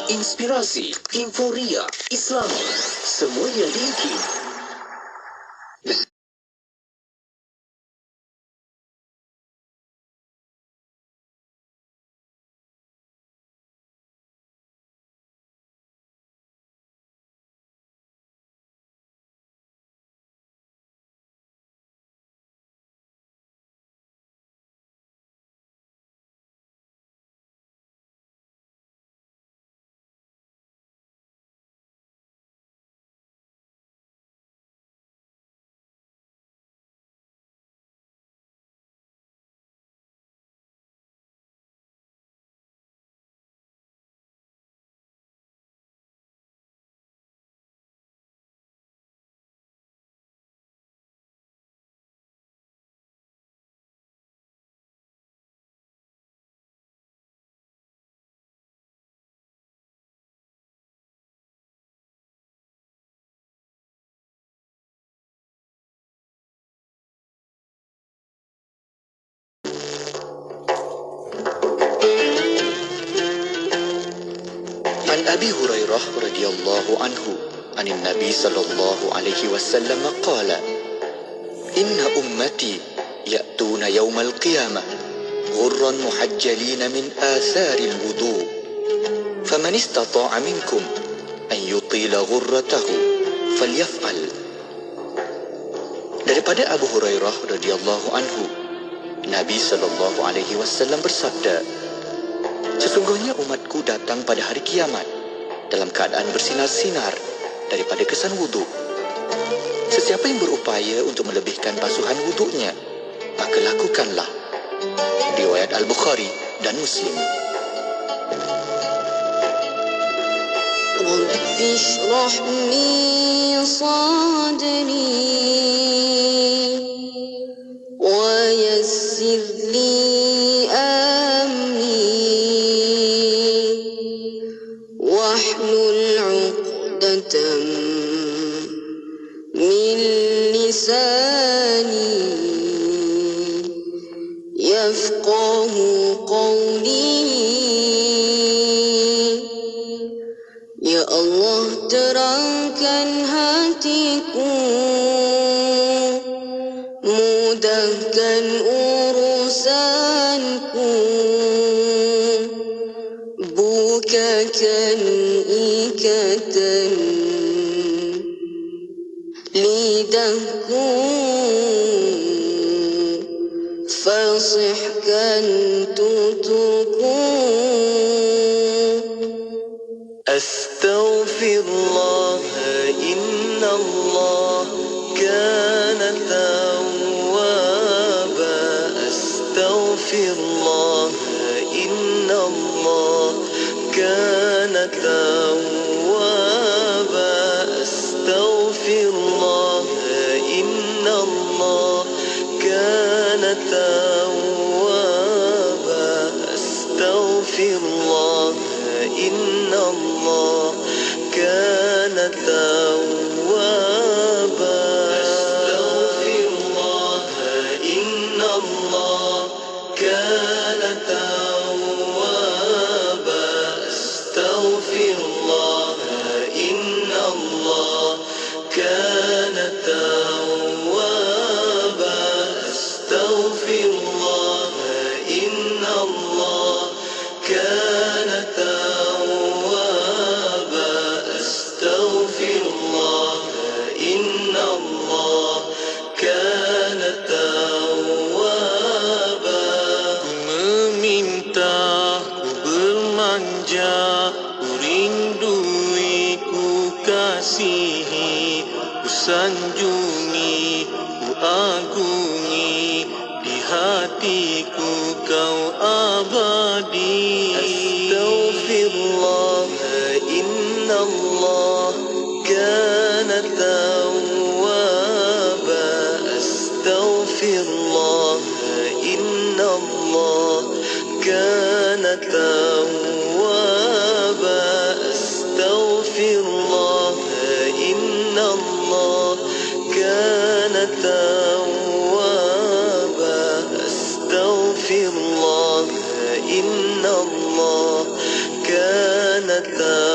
inspirasi, inforia, Islami, semuanya ringki. An Abi Hurairah radhiyallahu anhu anin Nabi sallallahu alaihi wasallam qala inna ummati ya'tuna yawmal qiyamah ghurran muhajjalina min atharil wudu faman istata'a minkum an yutila ghurratahu falyaf'al. Daripada Abu Hurairah radhiyallahu anhu, Nabi sallallahu alaihi wasallam bersabda, sesungguhnya umatku datang pada hari kiamat dalam keadaan bersinar-sinar daripada kesan wudhu. Sesiapa yang berupaya untuk melebihkan basuhan wudhunya, maka lakukanlah. Riwayat Al-Bukhari dan Muslim. Rabbi shrah li sadri wa yassir li amri wahlul 'uqdatam min lisani yafqahu qawli. Ya Allah, terangkan hatiku, mudahkan urusanku, bukakan ikatan lidahku, fasihkan tuturku. Astaghfirullah, innallah kana tawwaba. Astaghfirullah, innallah kana tawwaba. Astaghfirullah, innallah kana tawwaba. Astaghfirullah, innallah kana tawwaba. Astaghfirullah, innallah kana tawwaba. Astaghfirullah, innallah kana tawwaba. Astaghfirullah, innallah kana tawwaba. Astaghfirullah, innallah kana tawwaba. Ku meminta, ku bermanja, ku rindui, ku kasihi, ku sanjungi, ku agungi, di hatiku kau abadi. Astaghfirullah, innallah kana tawwaba. Astaghfirullah, innallah kana tawwaba. Astaghfirullah, innallah kana tawwaba. Astaghfirullah, innallah kana tawwaba.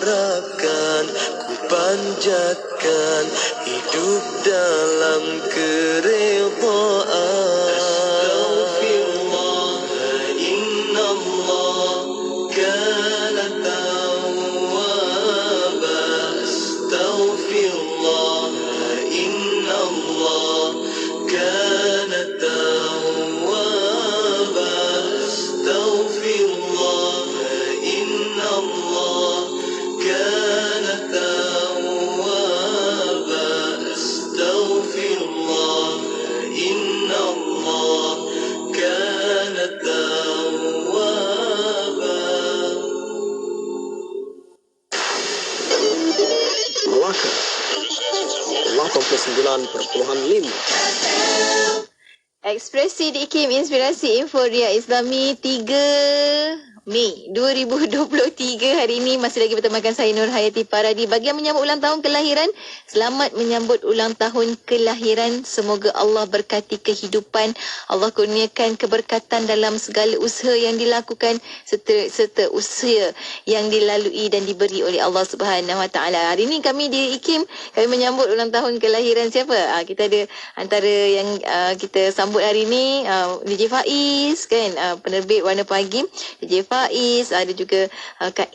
harapkan, ku panjatkan hidup dalam keredaan. Astaghfirullah, innallah kana tawwaba. Astaghfirullah, innallah kana tawwaba. Astaghfirullah, innallah kana tawwaba. Astaghfirullah, innallah kana tawwaba. Melaka 89.5. Ekspresi diikim inspirasi Inforia Islami 3 Mei 2023. Hari ini masih lagi bertemakan saya Nur Hayati Paradi. Bagi yang menyambut ulang tahun kelahiran, selamat menyambut ulang tahun kelahiran. Semoga Allah berkati kehidupan, Allah kurniakan keberkatan dalam segala usaha yang dilakukan serta usaha yang dilalui dan diberi oleh Allah Subhanahu Wa Taala. Hari ini kami di IKIM, kami menyambut ulang tahun kelahiran siapa? Kita ada antara yang kita sambut hari ini DJ Faiz kan, penerbit Warna Pagi, DJ Faiz, ada juga Kak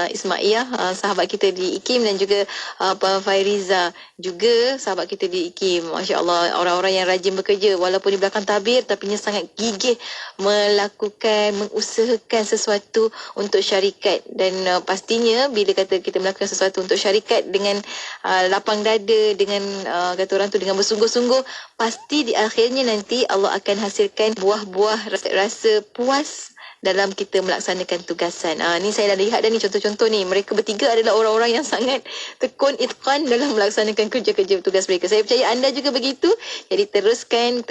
Ismaiyah, sahabat kita di IKIM, dan juga Pak Fairiza juga sahabat kita di IKIM. Masya Allah, orang-orang yang rajin bekerja walaupun di belakang tabir tapi sangat gigih mengusahakan sesuatu untuk syarikat. Dan pastinya bila kata kita melakukan sesuatu untuk syarikat dengan lapang dada, dengan kata orang tu dengan bersungguh-sungguh, pasti di akhirnya nanti Allah akan hasilkan buah-buah rasa puas dalam kita melaksanakan tugasan. Ni saya dah lihat dah ni contoh-contoh ni. Mereka bertiga adalah orang-orang yang sangat tekun, itqan dalam melaksanakan kerja-kerja tugas mereka. Saya percaya anda juga begitu. Jadi teruskan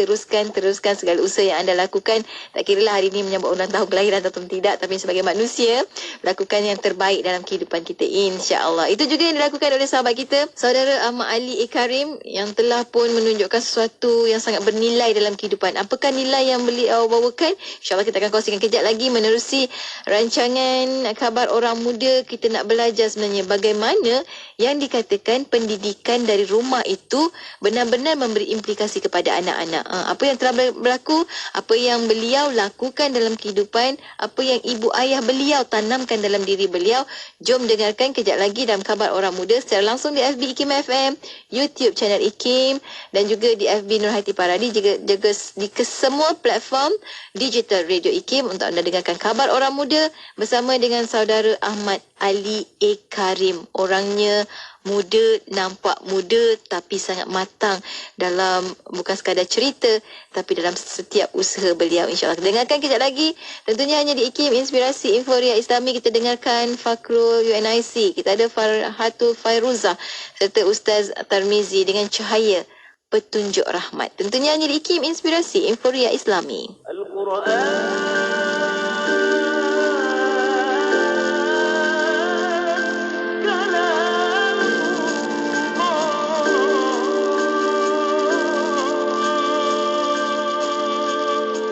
segala usaha yang anda lakukan. Tak kiralah hari ini menyambut ulang tahun kelahiran ataupun tidak, tapi sebagai manusia, lakukan yang terbaik dalam kehidupan kita, insya-Allah. Itu juga yang dilakukan oleh sahabat kita, Saudara Ahmad Ali Karim, yang telah pun menunjukkan sesuatu yang sangat bernilai dalam kehidupan. Apakah nilai yang beliau bawakan? InsyaAllah kita akan kongsikan kejap lagi menerusi rancangan Khabar Orang Muda. Kita nak belajar sebenarnya bagaimana yang dikatakan pendidikan dari rumah itu benar-benar memberi implikasi kepada anak-anak. Apa yang telah berlaku, apa yang beliau lakukan dalam kehidupan, apa yang ibu ayah beliau tanamkan dalam diri beliau. Jom dengarkan kejap lagi dalam Khabar Orang Muda secara langsung di FB IKIM FM, YouTube channel IKIM, dan juga di FB Nur Hayati Paradi, juga di semua platform digital Radio IKIM untuk anda dengarkan Khabar Orang Muda bersama dengan Saudara Ahmad Ali Karim. Orangnya muda, nampak muda tapi sangat matang dalam bukan sekadar cerita tapi dalam setiap usaha beliau, insya-Allah. Dengarkan kejap lagi, tentunya hanya di IKIM Inspirasi Inforia Islami. Kita dengarkan Fakrul UNIC, kita ada Farhatul Fairuzah serta Ustaz Tarmizi dengan Cahaya Petunjuk Rahmat. Tentunya hanya di IKIM Inspirasi Inforia Islami. Al-Quran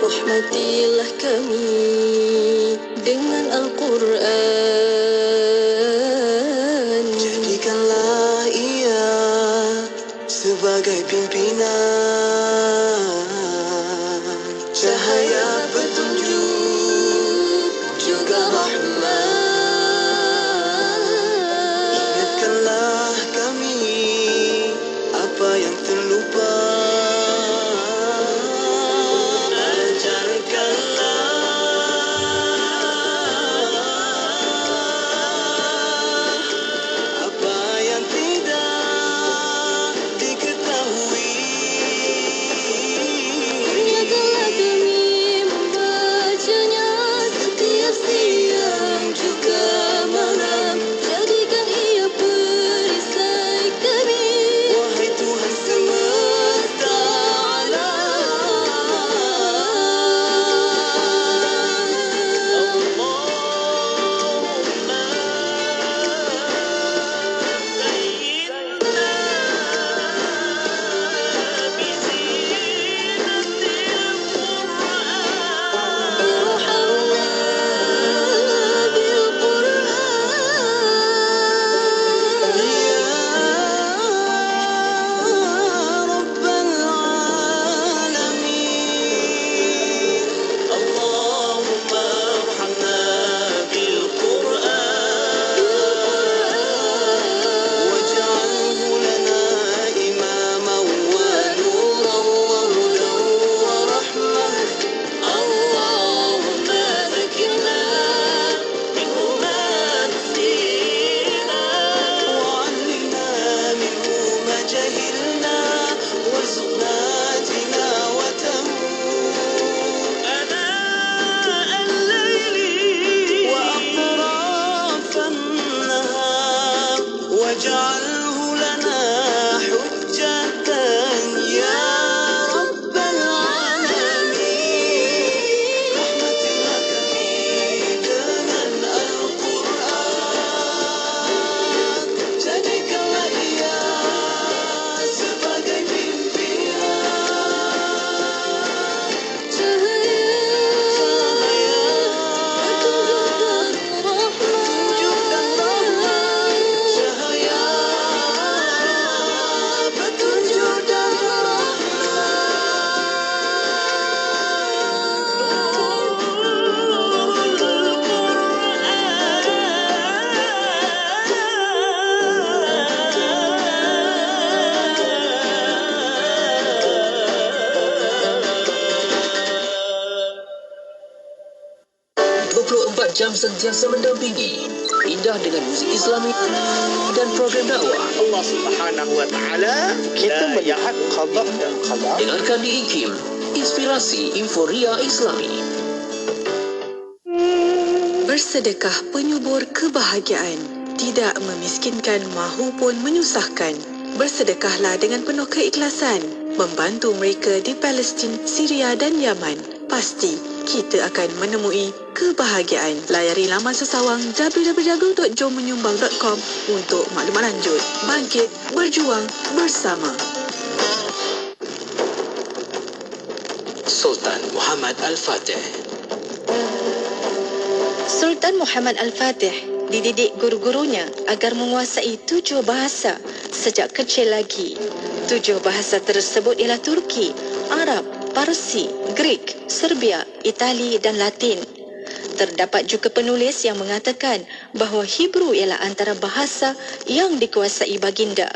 rahmatilah kami dengan Al-Quran. Jadikanlah ia sebagai pimpinan, cahaya petunjuk juga rahmat. Ingatkanlah kami apa yang terlupa. sentiasa mendampingi. Indah dengan muzik Islami dan program dakwah. Allah Subhanahu wa taala kita melihat qada dan qadar. Dengarkan di IKIM, Inspirasi Inforia Islami. Bersedekah penyubur kebahagiaan, tidak memiskinkan mahupun menyusahkan. Bersedekahlah dengan penuh keikhlasan, membantu mereka di Palestin, Syria dan Yaman. Pasti kita akan menemui kebahagiaan. Layari laman sesawang www.jommenyumbang.com untuk maklumat lanjut. Bangkit, berjuang bersama. Sultan Muhammad Al-Fatih. Sultan Muhammad Al-Fatih dididik guru-gurunya agar menguasai 7 bahasa sejak kecil lagi. 7 bahasa tersebut ialah Turki, Arab, Parsi, Greek, Serbia, Itali dan Latin. Terdapat juga penulis yang mengatakan bahawa Hebrew ialah antara bahasa yang dikuasai baginda.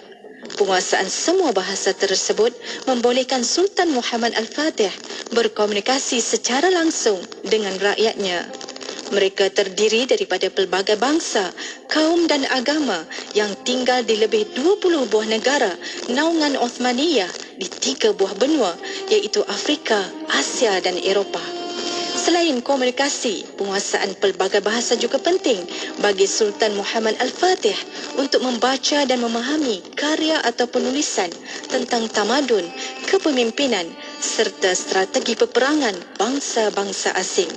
Penguasaan semua bahasa tersebut membolehkan Sultan Muhammad Al-Fatih berkomunikasi secara langsung dengan rakyatnya. Mereka terdiri daripada pelbagai bangsa, kaum dan agama yang tinggal di lebih 20 buah negara naungan Uthmaniyah di 3 buah benua iaitu Afrika, Asia dan Eropah. Selain komunikasi, penguasaan pelbagai bahasa juga penting bagi Sultan Muhammad Al-Fatih untuk membaca dan memahami karya atau penulisan tentang tamadun, kepemimpinan serta strategi peperangan bangsa-bangsa asing.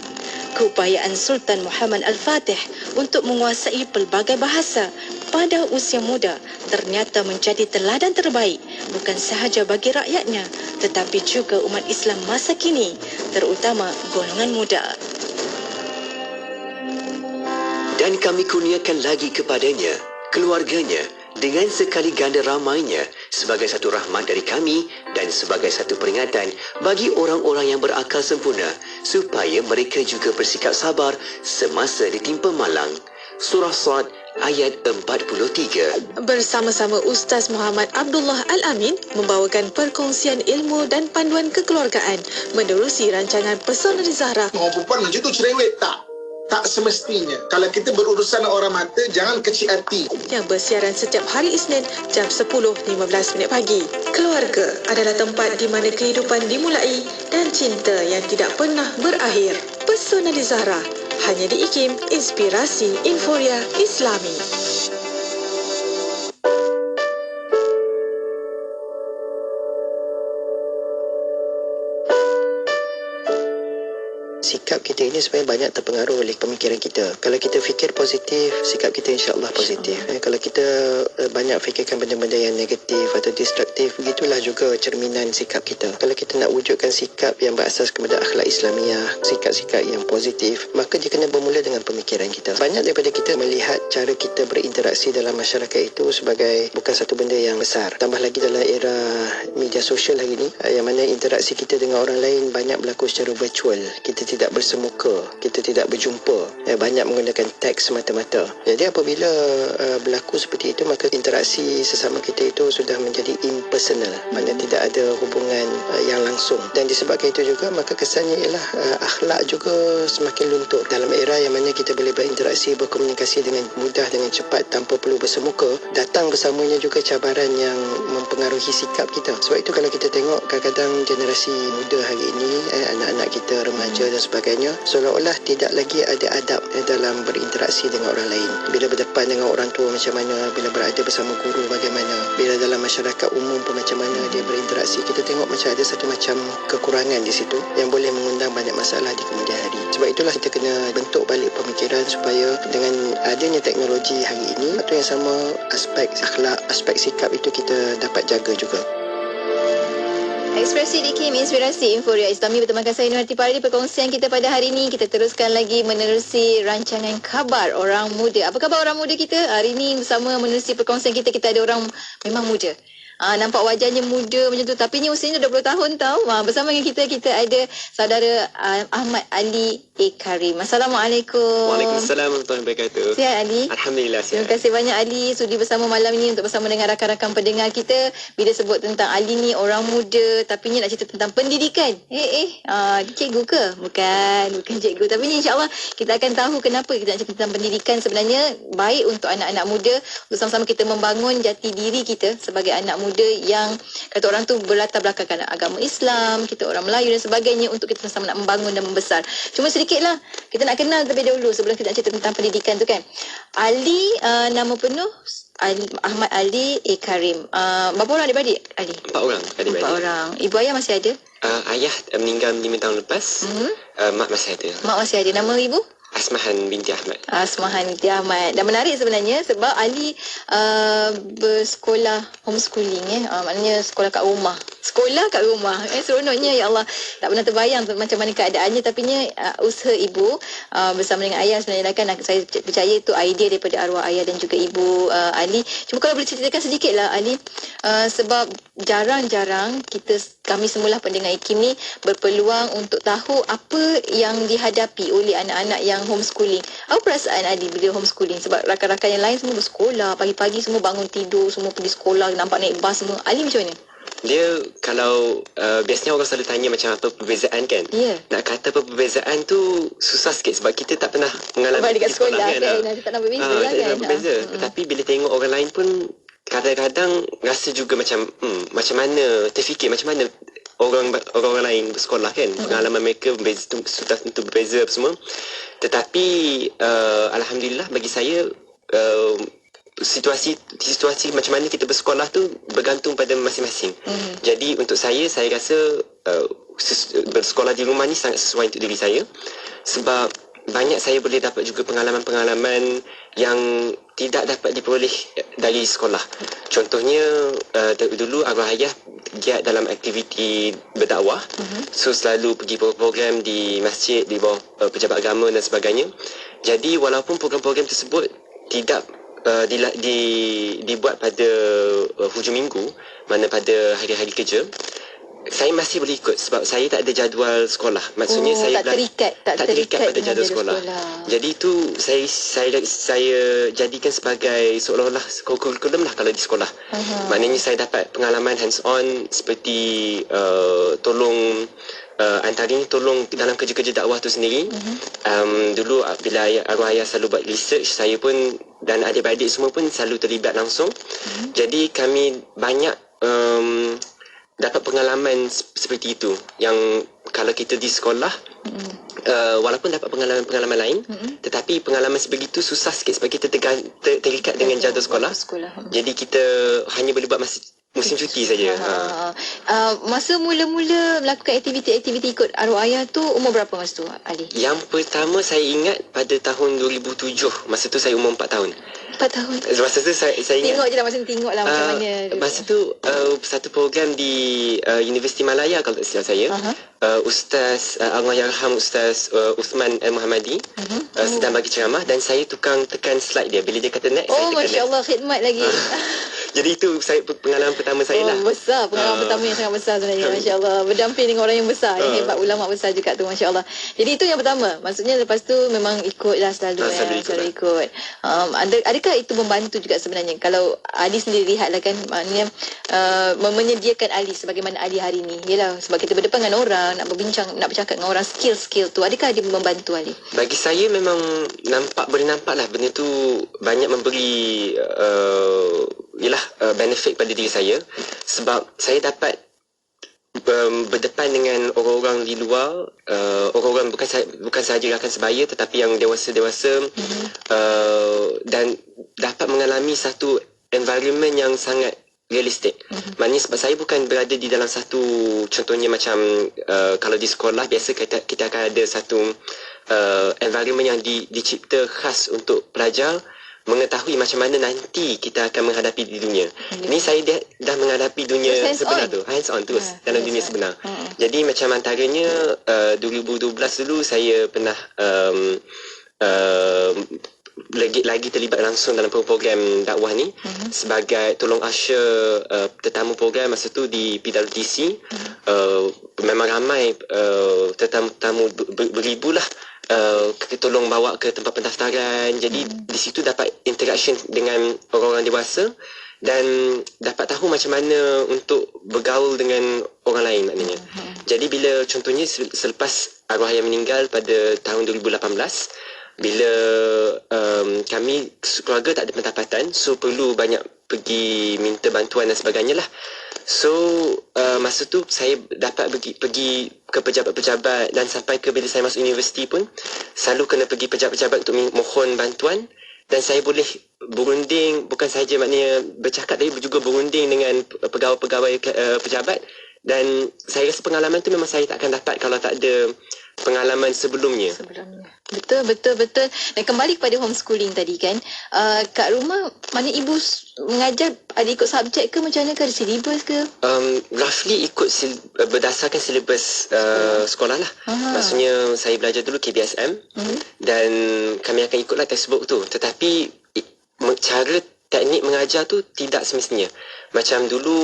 Keupayaan Sultan Muhammad Al-Fatih untuk menguasai pelbagai bahasa pada usia muda ternyata menjadi teladan terbaik bukan sahaja bagi rakyatnya tetapi juga umat Islam masa kini, terutama golongan muda. Dan kami kurniakan lagi kepadanya, keluarganya, dengan sekali ganda ramainya sebagai satu rahmat dari kami dan sebagai satu peringatan bagi orang-orang yang berakal sempurna supaya mereka juga bersikap sabar semasa ditimpa malang. Surah Sad ayat 43. Bersama-sama Ustaz Muhammad Abdullah Al-Amin membawakan perkongsian ilmu dan panduan kekeluargaan menerusi rancangan Pesona di Zahra. Orang perempuan macam tu cerewet tak semestinya. Kalau kita berurusan dengan orang mata, jangan kecil hati. Yang bersiaran setiap hari Isnin jam 10.15 pagi. Keluarga adalah tempat di mana kehidupan dimulai dan cinta yang tidak pernah berakhir. Pesona di Zahra, hanya di IKIM, Inspirasi Inforia Islami. Sikap kita ini sebenarnya banyak terpengaruh oleh pemikiran kita. Kalau kita fikir positif, sikap kita insya-Allah positif. Kalau kita banyak fikirkan benda-benda yang negatif atau destruktif, begitulah juga cerminan sikap kita. Kalau kita nak wujudkan sikap yang berasas kepada akhlak Islamiah, sikap-sikap yang positif, maka dia kena bermula dengan pemikiran kita. Banyak daripada kita melihat cara kita berinteraksi dalam masyarakat itu sebagai bukan satu benda yang besar. Tambah lagi dalam era media sosial hari ini, yang mana interaksi kita dengan orang lain banyak berlaku secara virtual. Kita tidak bersemuka, kita tidak berjumpa, banyak menggunakan teks semata-mata. Jadi apabila berlaku seperti itu, maka interaksi sesama kita itu sudah menjadi impersonal, maknanya tidak ada hubungan yang langsung. Dan disebabkan itu juga, maka kesannya ialah akhlak juga semakin luntur. Dalam era yang mana kita boleh berinteraksi, berkomunikasi dengan mudah, dengan cepat, tanpa perlu bersemuka, datang bersamanya juga cabaran yang mempengaruhi sikap kita. Sebab itu kalau kita tengok kadang-kadang generasi muda hari ini, anak-anak kita, remaja dan sebagainya, seolah-olah tidak lagi ada adab dalam berinteraksi dengan orang lain. Bila berdepan dengan orang tua macam mana, bila berada bersama guru bagaimana, bila dalam masyarakat umum pun macam mana dia berinteraksi. Kita tengok macam ada satu macam kekurangan di situ yang boleh mengundang banyak masalah di kemudian hari. Sebab itulah kita kena bentuk balik pemikiran supaya dengan adanya teknologi hari ini, waktu yang sama aspek akhlak, aspek sikap itu kita dapat jaga juga. Ekspresi di IKIM, Inspirasi Inforia Islami bertemankan saya Nur Hati Pari. Perkongsian kita pada hari ini, kita teruskan lagi menerusi rancangan Khabar Orang Muda. Apa khabar orang muda kita? Hari ini bersama menerusi perkongsian kita ada orang memang muda. nampak wajahnya muda macam tu, tapi ni usianya 20 tahun tau. Bersama dengan kita ada saudara Ahmad Ali A. Karim. Assalamualaikum. Waalaikumsalam warahmatullahi wabarakatuh. Sihat Ali? Alhamdulillah sihat. Terima kasih banyak Ali sudi bersama malam ini untuk bersama dengan rakan-rakan pendengar kita. Bila sebut tentang Ali ni orang muda, tapi ni nak cerita tentang pendidikan. Cikgu ke? Bukan cikgu. Tapi ni insyaAllah kita akan tahu kenapa kita nak cerita tentang pendidikan. Sebenarnya baik untuk anak-anak muda, untuk sama-sama kita membangun jati diri kita sebagai anak muda yang kata orang tu berlatar belakangkan agama Islam, kita orang Melayu dan sebagainya, untuk kita sama-sama nak membangun dan membesar. Cuma sedikitlah kita nak kenal terlebih dahulu sebelum kita nak cerita tentang pendidikan tu kan. Ali, nama penuh Ahmad Ali A. Karim. Berapa orang adik-beradik Ali? 4 orang adik-beradik. 4 orang. Ibu ayah masih ada? Ayah meninggal 5 tahun lepas. Mak masih ada. Mak masih ada. Nama ibu? Asmahan binti Ahmad. Asmahan binti Ahmad. Dan menarik sebenarnya sebab Ali bersekolah homeschooling maknanya sekolah kat rumah. Sekolah kat rumah. Seronoknya ya Allah. Tak pernah terbayang macam mana keadaannya, tapi usaha ibu bersama dengan ayah sebenarnya kan, saya percaya itu idea daripada arwah ayah dan juga ibu Ali. Cuma kalau boleh ceritakan sedikitlah Ali, sebab jarang-jarang kami semulah pendengar IKIM ni berpeluang untuk tahu apa yang dihadapi oleh anak-anak yang homeschooling. Apa perasaan Ali bila homeschooling? Sebab rakan-rakan yang lain semua bersekolah, pagi-pagi semua bangun tidur, semua pergi sekolah, nampak naik bas semua. Ali macam mana? Dia kalau biasanya orang selalu tanya macam apa perbezaan kan. Nak kata apa perbezaan tu susah sikit sebab kita tak pernah mengalami dekat sekolah kan. Kita tak nak berbeza lah kan. Tetapi bila tengok orang lain pun kadang-kadang rasa juga macam macam mana, terfikir macam mana orang lain bersekolah kan. Pengalaman mereka sudah tentu berbeza semua. Tetapi alhamdulillah bagi saya situasi macam mana kita bersekolah tu bergantung pada masing-masing. Jadi untuk saya rasa bersekolah di rumah ni sangat sesuai untuk diri saya, sebab banyak saya boleh dapat juga pengalaman-pengalaman yang tidak dapat diperoleh dari sekolah. Contohnya dulu arwah ayah giat dalam aktiviti berdakwah. So selalu pergi program di masjid, di bawah pejabat agama dan sebagainya. Jadi walaupun program-program tersebut tidak dibuat pada hujung minggu, mana pada hari-hari kerja, saya masih boleh ikut sebab saya tak ada jadual sekolah. Maksudnya saya tak terikat pada jadual sekolah. Jadi itu saya jadikan sebagai seolah-olah kurikulum lah kalau di sekolah. Maknanya saya dapat pengalaman hands on seperti tolong antaranya tolong dalam kerja-kerja dakwah tu sendiri. Dulu bila arwah ayah selalu buat research, saya pun dan adik-beradik semua pun selalu terlibat langsung. Jadi kami banyak dapat pengalaman seperti itu yang kalau kita di sekolah walaupun dapat pengalaman lain, tetapi pengalaman sebegitu susah sikit sebab kita terikat dengan jadual sekolah. Jadi kita hanya boleh buat musim cuti saja. Masa mula-mula melakukan aktiviti-aktiviti ikut arwah ayah tu umur berapa masa tu Ali? Yang pertama saya ingat pada tahun 2007. Masa tu saya umur 4 tahun. 4 tahun. Masa tu saya ingat. Tengok je lah masa ni, tengok lah macam mana. Masa tu satu program di Universiti Malaya kalau tak silap saya. Ustaz Allahyarham Ustaz Uthman Al-Muhammadi sedang bagi ceramah dan saya tukang tekan slide dia. Bila dia kata next, saya tekan Masya Allah, khidmat lagi. Jadi itu pengalaman pertama saya lah. Besar, pengalaman pertama yang sangat besar sebenarnya. Masya Allah, berdamping dengan orang yang besar, yang hebat, ulama besar juga tu, Masya Allah. Jadi itu yang pertama. Maksudnya lepas tu memang ikutlah selalu. Selalu ikut. Adakah itu membantu juga sebenarnya? Kalau Ali sendiri lihatlah kan, maknanya menyediakan Ali sebagaimana Ali hari ni. Yelah, sebab kita berdepan dengan orang, nak berbincang, nak bercakap dengan orang, skill tu. Adakah dia membantu Ali? Bagi saya memang boleh nampak lah benda tu banyak memberi benefit pada diri saya, sebab saya dapat berdepan dengan orang-orang di luar, orang-orang bukan sahaja rakan sebaya tetapi yang dewasa-dewasa, dan dapat mengalami satu environment yang sangat realistik. Maknanya sebab saya bukan berada di dalam satu, contohnya macam kalau di sekolah biasa kita akan ada satu environment yang dicipta khas untuk pelajar mengetahui macam mana nanti kita akan menghadapi di dunia. Ini saya dah menghadapi dunia sebenar tu, hands on terus dalam dunia sebenar. Jadi macam antaranya 2012 dulu saya pernah lagi terlibat langsung dalam program dakwah ni sebagai tolong usher tetamu program masa tu di PWTC. Memang ramai tetamu beribu lah tolong bawa ke tempat pendaftaran. Jadi di situ dapat interaction dengan orang-orang dewasa dan dapat tahu macam mana untuk bergaul dengan orang lain maknanya. Jadi bila contohnya selepas arwah ayah meninggal pada tahun 2018, bila kami keluarga tak ada pendapatan, so perlu banyak pergi minta bantuan dan sebagainya lah. So masa tu saya dapat pergi ke pejabat-pejabat dan sampai ke bila saya masuk universiti pun selalu kena pergi pejabat-pejabat untuk mohon bantuan. Dan saya boleh berunding, bukan sahaja maknanya bercakap, tapi juga berunding dengan pegawai-pegawai pejabat. Dan saya rasa pengalaman tu memang saya tak akan dapat kalau tak ada pengalaman sebelumnya. Betul. Dan kembali kepada homeschooling tadi kan, kat rumah mana ibu mengajar, ada ikut subjek ke macam mana, ke ada silibus ke? Roughly ikut berdasarkan silibus sekolah lah. Maksudnya saya belajar dulu KBSM dan kami akan ikutlah textbook tu. Tetapi cara teknik mengajar tu tidak semestinya. Macam dulu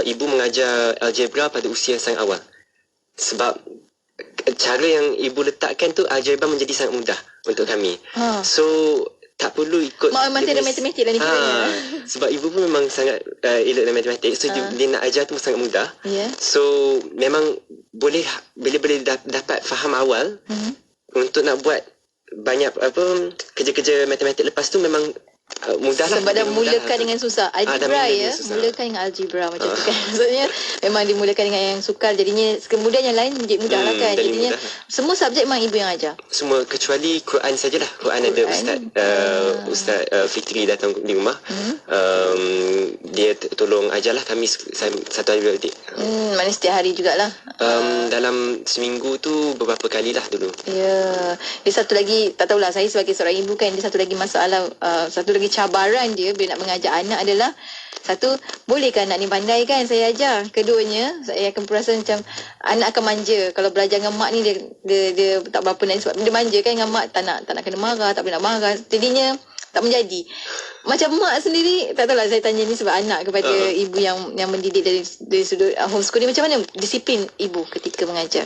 ibu mengajar algebra pada usia yang sangat awal. Sebab cara yang ibu letakkan tu algebra menjadi sangat mudah untuk kami. So tak perlu ikut materi matematik lah ni kiranya. Sebab ibu pun memang sangat elok dalam matematik. So dia nak ajar tu sangat mudah. So memang boleh bila dapat faham awal untuk nak buat banyak kerja-kerja matematik lepas tu memang mudah lah. Sebab dah mulakan dengan susah. Algebra mulakan dengan algebra macam tu kan. Maksudnya memang dimulakan dengan yang sukar, jadinya kemudian yang lain menjadi mudah lah kan. Jadinya semua subjek memang ibu yang ajar. Semua kecuali Quran sajalah. Quran ada Ustaz Fitri datang di rumah. Dia tolong ajarlah kami satu hari beradik. Maknanya setiap hari jugalah. Dalam seminggu tu beberapa kali lah dulu. Ya. Dia satu lagi, tak tahulah, saya sebagai seorang ibu kan, dia satu lagi masalah, satu lagi cabaran dia bila nak mengajar anak adalah, satu, bolehkah anak ni pandai kan saya ajar. Keduanya, saya akan perasan macam anak akan manja. Kalau belajar dengan mak ni dia tak berapa nak, sebab dia manja kan dengan mak, tak nak kena marah, tak boleh nak marah. Jadinya tak menjadi. Macam mak sendiri, tak tahulah, saya tanya ni sebab anak kepada ibu yang mendidik dari sudut homeschooling, macam mana disiplin ibu ketika mengajar?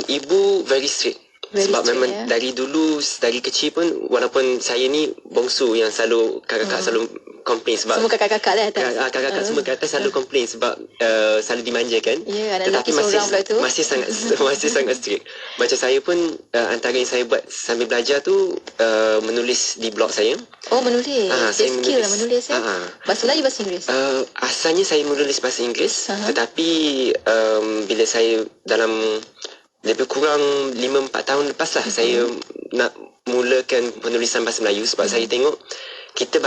Ibu very strict. Sebab memang dari dulu, dari kecil pun, walaupun saya ni bongsu yang selalu kakak selalu komplain sebab semua kakak-kakak lah atas. Kakak-kakak semua kat atas selalu komplain sebab selalu dimanjakan. Tetapi masih sangat strict. Macam saya pun antara yang saya buat sambil belajar tu menulis di blog saya. Menulis. Saya skill lah menulis bahasa Melayu, bahasa Inggeris. Asalnya saya menulis bahasa Inggeris, tetapi bila saya dalam lebih kurang 5-4 tahun lepas lah saya nak mulakan penulisan bahasa Melayu sebab saya tengok kita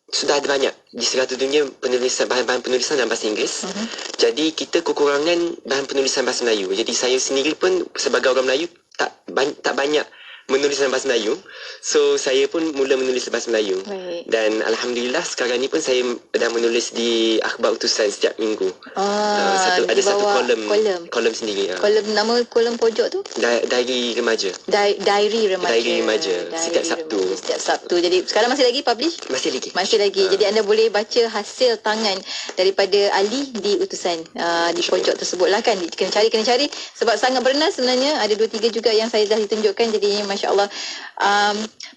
sudah ada banyak di seluruh dunia bahan-bahan penulisan dalam bahasa Inggeris. Jadi kita kekurangan bahan penulisan bahasa Melayu. Jadi saya sendiri pun sebagai orang Melayu tak banyak menulis dalam bahasa Melayu. So saya pun mula menulis bahasa Melayu. Dan alhamdulillah sekarang ni pun saya dah menulis di Akhbar Utusan setiap minggu. Ada satu kolom sendiri. Nama kolom pojok tu? Diary Remaja. Diary Remaja. Setiap Sabtu. Jadi sekarang masih lagi publish? Masih lagi. Jadi anda boleh baca hasil tangan daripada Ali di Utusan di pojok tersebut lah kan. Kena cari sebab sangat bernas sebenarnya. Ada 2-3 juga yang saya dah ditunjukkan. Jadi Masya Allah,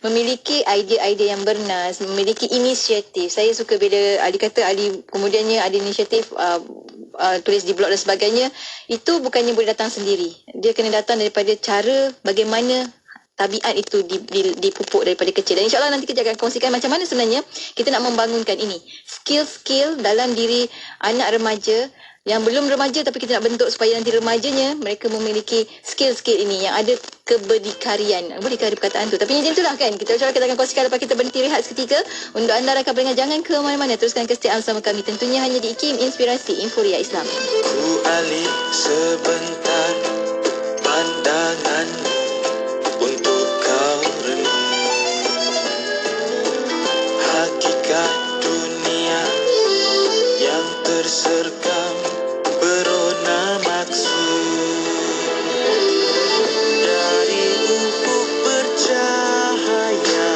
memiliki idea-idea yang bernas, memiliki inisiatif. Saya suka bila Ali kata Ali kemudiannya ada inisiatif tulis di blog dan sebagainya. Itu bukannya boleh datang sendiri. Dia kena datang daripada cara bagaimana tabiat itu dipupuk daripada kecil. Dan insyaAllah nanti kita akan kongsikan macam mana sebenarnya kita nak membangunkan ini. Skill-skill dalam diri anak remaja yang belum remaja tapi kita nak bentuk supaya nanti remajanya mereka memiliki skill-skill ini yang ada keberdikarian. Boleh ada perkataan tu? Tapi macam itulah kan. Kita akan kongsikan lepas kita berhenti rehat seketika. Untuk anda rakan pendengar, jangan ke mana-mana. Teruskan kesetiaan bersama kami. Tentunya hanya di IKIM Inspirasi Inforia Islam. Ku alih sebentar pandangan untuk kau renung. Hakikat dunia yang terserkam berona maksud. Dari ufuk bercahaya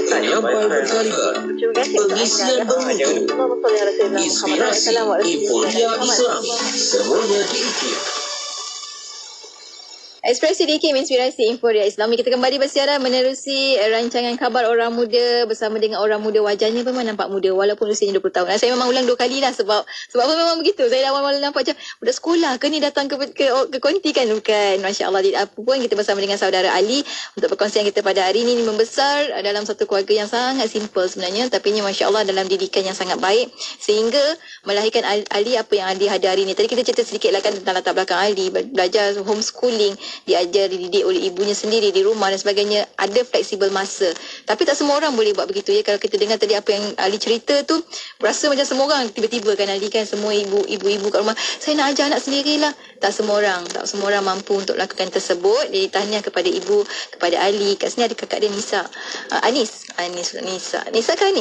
penyampai berkaliber, pengisian bermutu, inspirasi, euforia Islam, semuanya diukir. Ekspresi DKM Inspirasi Inforia Islami. Kita kembali bersiaran menerusi rancangan Khabar Orang Muda bersama dengan orang muda. Wajahnya memang nampak muda walaupun usianya 20 tahun. Dan saya memang ulang 2 kali lah sebab apa memang begitu. Saya dah awal-awal nampak macam budak sekolah ke ni datang ke konti kan? Bukan. Masya Allah. Apa pun kita bersama dengan saudara Ali untuk perkongsian kita pada hari ini. Membesar dalam satu keluarga yang sangat simple sebenarnya. Tapi ni Masya Allah dalam didikan yang sangat baik sehingga melahirkan Ali apa yang Ali ada hari ini. Tadi kita cerita sedikit lah kan tentang latar belakang Ali. Belajar homeschooling, diajar, dididik oleh ibunya sendiri di rumah dan sebagainya. Ada fleksibel masa. Tapi tak semua orang boleh buat begitu ya. Kalau kita dengar tadi apa yang Ali cerita tu, berasa macam semua orang tiba-tiba kan Ali kan, semua ibu-ibu kat rumah, saya nak ajar anak sendirilah. Tak semua orang mampu untuk lakukan tersebut. Jadi tahniah kepada ibu, kepada Ali. Kat sini ada kakak dia Nisa. Nisa kan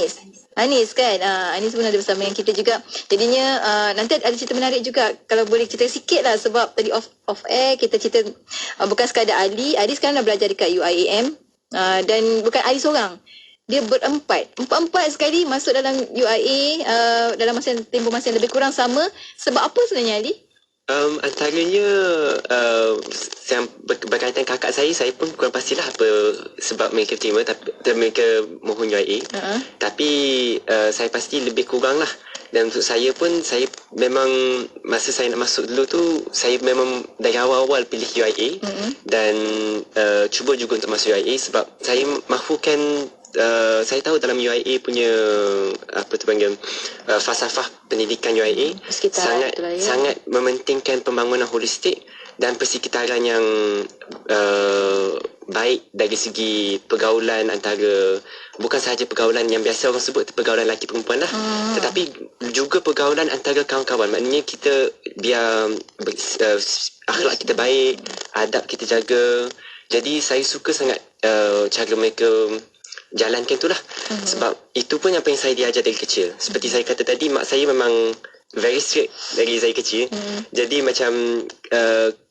Anis kan? Anis pun ada bersama dengan kita juga. Jadinya nanti ada cerita menarik juga. Kalau boleh cerita sikit lah sebab tadi off air kita cerita bukan sekadar Ali. Ali sekarang dah belajar dekat UIAM. Dan bukan Ali seorang. Dia empat sekali masuk dalam UIA dalam tempoh masa yang lebih kurang sama. Sebab apa sebenarnya Ali? Antaranya yang berkaitan kakak saya pun kurang pastilah apa sebab mereka terima tapi mereka mohon UIA. Tapi saya pasti lebih kurang lah. Dan untuk saya pun, saya memang masa saya nak masuk dulu tu, saya memang dari awal-awal pilih UIA. Dan cuba juga untuk masuk UIA sebab saya mahukan saya tahu dalam UIA punya apa tu panggil falsafah pendidikan UIA sangat mementingkan pembangunan holistik dan persekitaran yang baik dari segi pergaulan antara, bukan sahaja pergaulan yang biasa orang sebut pergaulan lelaki perempuan lah, tetapi juga pergaulan antara kawan-kawan. Maknanya kita biar akhlak kita baik, adab kita jaga. Jadi saya suka sangat cara mereka jalankan itulah. Sebab itu pun apa yang saya diajar dari kecil. Seperti saya kata tadi, mak saya memang very strict dari saya kecil. Jadi macam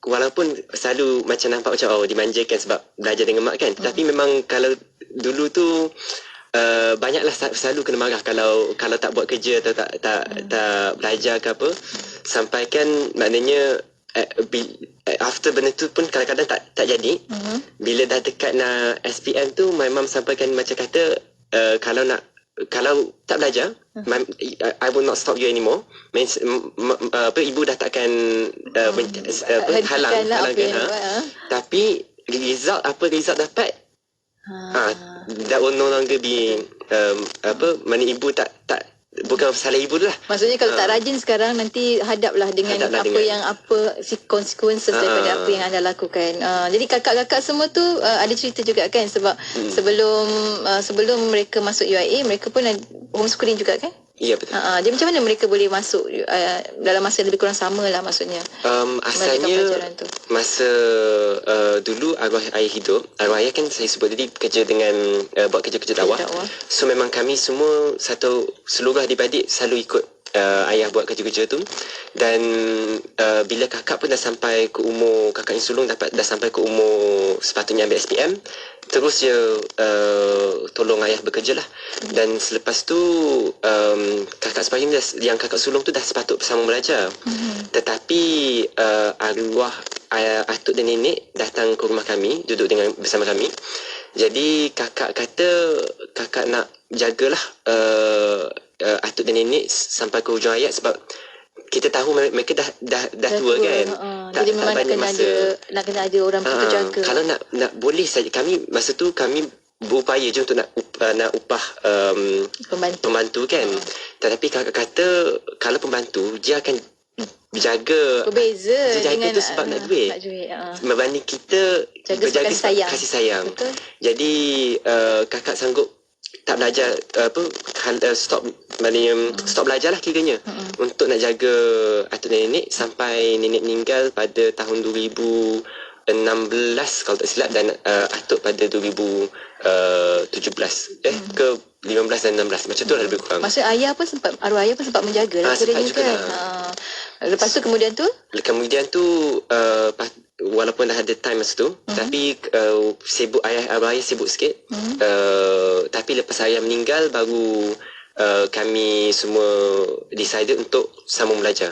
walaupun selalu macam nampak macam dimanjakan sebab belajar dengan mak kan. Tapi memang kalau dulu tu banyaklah selalu kena marah kalau tak buat kerja atau tak belajar ke apa. Sampai kan maknanya after benda tu pun kadang-kadang tak jadi. Bila dah dekat nak SPM tu, my mum sampaikan macam kata kalau tak belajar, I will not stop you anymore. Means, ibu dah takkan halangkan. Tapi result dapat, that will no longer be mana ibu tak bukan salah ibu lah. Maksudnya kalau tak rajin sekarang, nanti hadaplah dengan consequences daripada apa yang anda lakukan. Jadi kakak-kakak semua tu ada cerita juga kan sebab sebelum mereka masuk UIA, mereka pun homeschooling juga kan? Ya, betul. Jadi macam mana mereka boleh masuk dalam masa lebih kurang sama lah maksudnya? Asalnya masa dulu arwah ayah hidup, arwah ayah kan saya sebut tadi kerja dengan buat kerja-kerja dakwah. So memang kami semua seluruh adik-adik selalu ikut ayah buat kerja-kerja tu. Dan bila kakak pun dah sampai ke umur, kakak yang sulung dah sampai ke umur sepatutnya ambil SPM, terus dia tolong ayah bekerja lah. Dan selepas tu kakak separim yang kakak sulung tu dah sepatut bersama belajar. Tetapi arwah atuk dan nenek datang ke rumah kami, duduk bersama kami. Jadi kakak kata kakak nak jagalah atuk dan nenek sampai ke hujung hayat sebab kita tahu mereka dah tua kan. Jadi memang nak kena ada orang penjaga. Kalau nak boleh saja, kami masa tu kami berupaya je untuk nak upah pembantu kan. Tetapi kakak kata kalau pembantu dia akan berjaga. Berbeza dengan tu sebab nak duit. Berbanding kita berjaga kasih sayang. Betul. Jadi kakak sanggup tak belajar stop belajar lah kiranya untuk nak jaga atuk dan nenek sampai nenek meninggal pada tahun 2016 kalau tak silap, dan atuk pada 2017 ke 15 dan 16 macam tu lah lebih kurang. Maksud arwah ayah pun sempat menjaga lah kepada dia kan. Lepas tu kemudian tu? Kemudian tu walaupun dah ada time masa tu, tapi sibuk abang ayah sibuk sikit. Tapi lepas ayah meninggal baru kami semua decided untuk sambung belajar.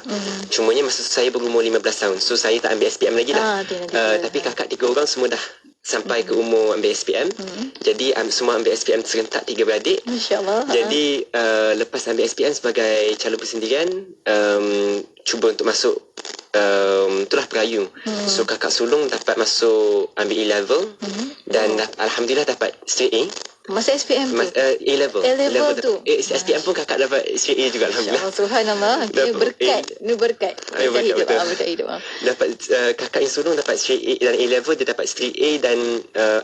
Cumanya masa tu saya berumur 15 tahun. So saya tak ambil SPM lagi lah. Tapi kakak 3 orang semua dah sampai ke umur ambil SPM. Jadi semua ambil SPM serentak 3 beradik. Masya-Allah. Jadi lepas ambil SPM sebagai calon persendirian, cuba untuk masuk itulah perayu. So kakak sulung dapat masuk ambil A-level dan alhamdulillah dapat straight A. Masa SPM tu? A-level. A-level tu? SPM pun kakak dapat straight A juga alhamdulillah. Subhanallah. Okay, berkat. Ini berkat. Berkat hidup. Dapat kakak yang sulung dapat straight A dan A-level, dia dapat straight A dan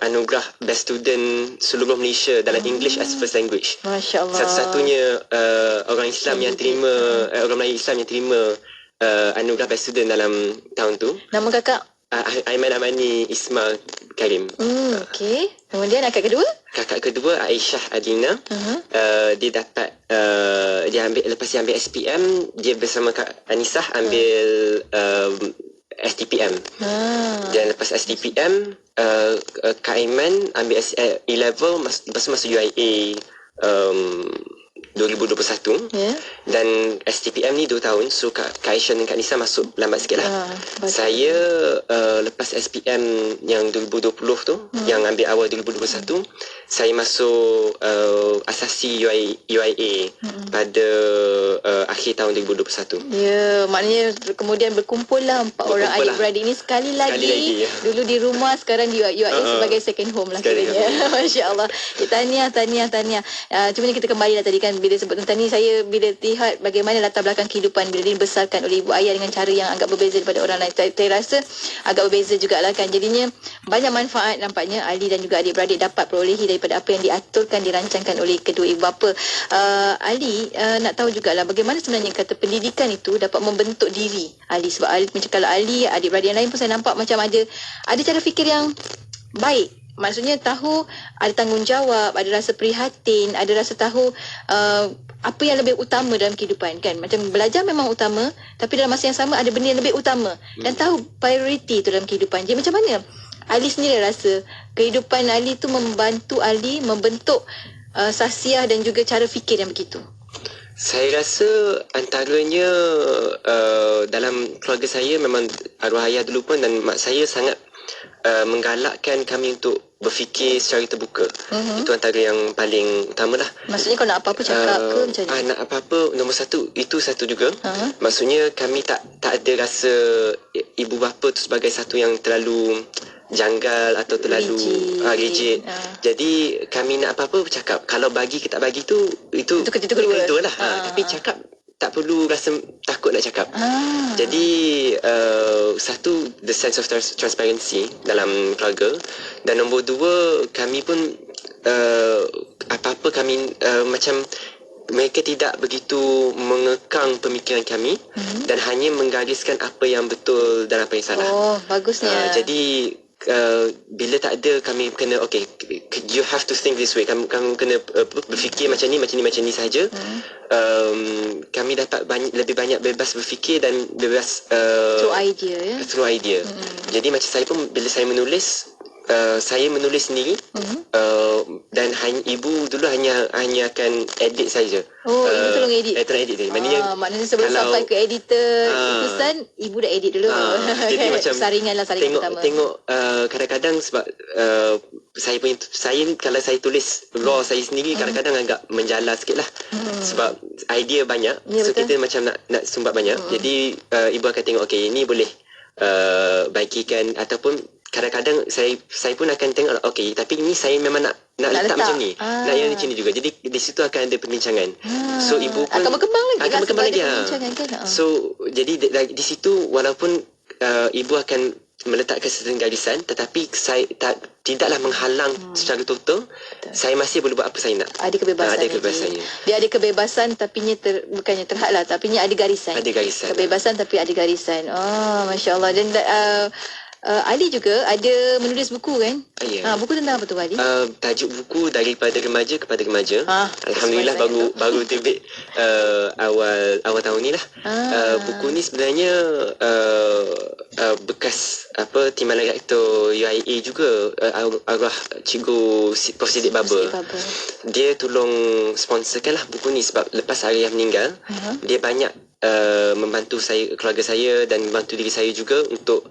anugerah best student seluruh Malaysia dalam English as first language. Masya-Allah. Satu-satunya orang Islam yang terima orang Melayu Islam yang terima anugerah best student dalam tahun tu. Nama kakak? Aiman Amani Ismail Karim. Okey. Kemudian kakak kedua? Kakak kedua Aisyah Adina. Dia dapat dia ambil lepas dia ambil SPM, dia bersama Kak Anisah ambil STPM. Dan lepas STPM Kak Aiman ambil A-level, lepas tu masuk UIA 2021 dan STPM ni 2 tahun. So Kak Aisyah dan Kak Nisa masuk lambat sikit lah. Saya lepas SPM yang 2020 tu, yang ambil awal 2021, saya masuk asasi UIA pada akhir tahun 2021. Ya, maknanya kemudian berkumpul lah 4 orang adik-beradik ni sekali lagi ya. Dulu di rumah, sekarang di UIA sebagai second home lah kiranya. Masya Allah. Tahniah. Cuma kita kembali lah tadi kan, bila sebut tentang ni, saya bila lihat bagaimana latar belakang kehidupan bila dibesarkan oleh ibu ayah dengan cara yang agak berbeza daripada orang lain, saya rasa agak berbeza jugalah kan. Jadinya banyak manfaat nampaknya Ali dan juga adik-beradik dapat perolehi daripada apa yang diaturkan, dirancangkan oleh kedua ibu bapa. Ali nak tahu jugalah bagaimana sebenarnya kata pendidikan itu dapat membentuk diri Ali. Sebab Ali, macam kalau Ali, adik-beradik yang lain pun saya nampak macam ada cara fikir yang baik. Maksudnya tahu ada tanggungjawab, ada rasa prihatin, ada rasa tahu apa yang lebih utama dalam kehidupan kan. Macam belajar memang utama, tapi dalam masa yang sama ada benda yang lebih utama dan tahu prioriti itu dalam kehidupan. Jadi macam mana Ali sendiri rasa kehidupan Ali tu membantu Ali membentuk sasiah dan juga cara fikir yang begitu? Saya rasa antaranya dalam keluarga saya memang arwah ayah dulu pun dan mak saya sangat menggalakkan kami untuk berfikir secara terbuka. Itu antara yang paling utama lah. Maksudnya kalau nak apa-apa cakap ke macam ni? Nak apa-apa, nombor satu, itu satu juga. Maksudnya kami tak ada rasa ibu bapa tu sebagai satu yang terlalu janggal atau terlalu rigid. Jadi kami nak apa-apa bercakap. Kalau bagi ke tak bagi tu itu kedua lah. Tapi cakap tak perlu rasa takut nak cakap. Jadi satu, the sense of transparency dalam keluarga, dan nombor dua, kami pun apa-apa kami macam mereka tidak begitu mengekang pemikiran kami dan hanya menggariskan apa yang betul dan apa yang salah. Bagusnya. Jadi bila tak ada, kami kena okay, you have to think this way, kamu kena berfikir macam ni sahaja. Kami dapat lebih banyak bebas berfikir dan bebas through idea. Jadi macam saya pun bila saya menulis, saya menulis sendiri dan ibu dulu hanya akan edit saja. Ibu tolong edit. Tolong edit tadi. Maknanya sebelum sampai ke editor pesan, ibu dah edit dulu. Jadi macam saringan pertama. Tengok kadang-kadang sebab saya kalau saya tulis raw saya sendiri, kadang-kadang agak menjala sikit lah. Sebab idea banyak. So kita macam nak sumbat banyak. Jadi ibu akan tengok, okay, ini boleh baikikan, ataupun kadang-kadang saya pun akan tengok, okay, tapi ini saya memang nak letak macam ni, nak yang macam ni juga. Jadi di situ akan ada perbincangan. So ibu pun akan berkembang lagi. So jadi di situ walaupun ibu akan meletakkan certain garisan, tetapi saya tidaklah menghalang secara total. Saya masih boleh buat apa saya nak. Ada kebebasan. Ada kebebasannya. Dia ada kebebasan, tapi bukannya terhad lah, tapi ada garisan. Ada garisan. Kebebasan tapi ada garisan. Masya Allah. Dan Ali juga ada menulis buku kan? Ya. Buku tentang apa tu Ali? Tajuk buku Daripada Remaja Kepada Remaja. Alhamdulillah baru terbit awal tahun ni lah. Buku ni sebenarnya bekas timbalan rektor UIA juga, arwah Cikgu Prof. Siddiq Baba. Dia tolong sponsorkan lah buku ni sebab lepas ayah meninggal, dia banyak membantu saya, keluarga saya dan membantu diri saya juga untuk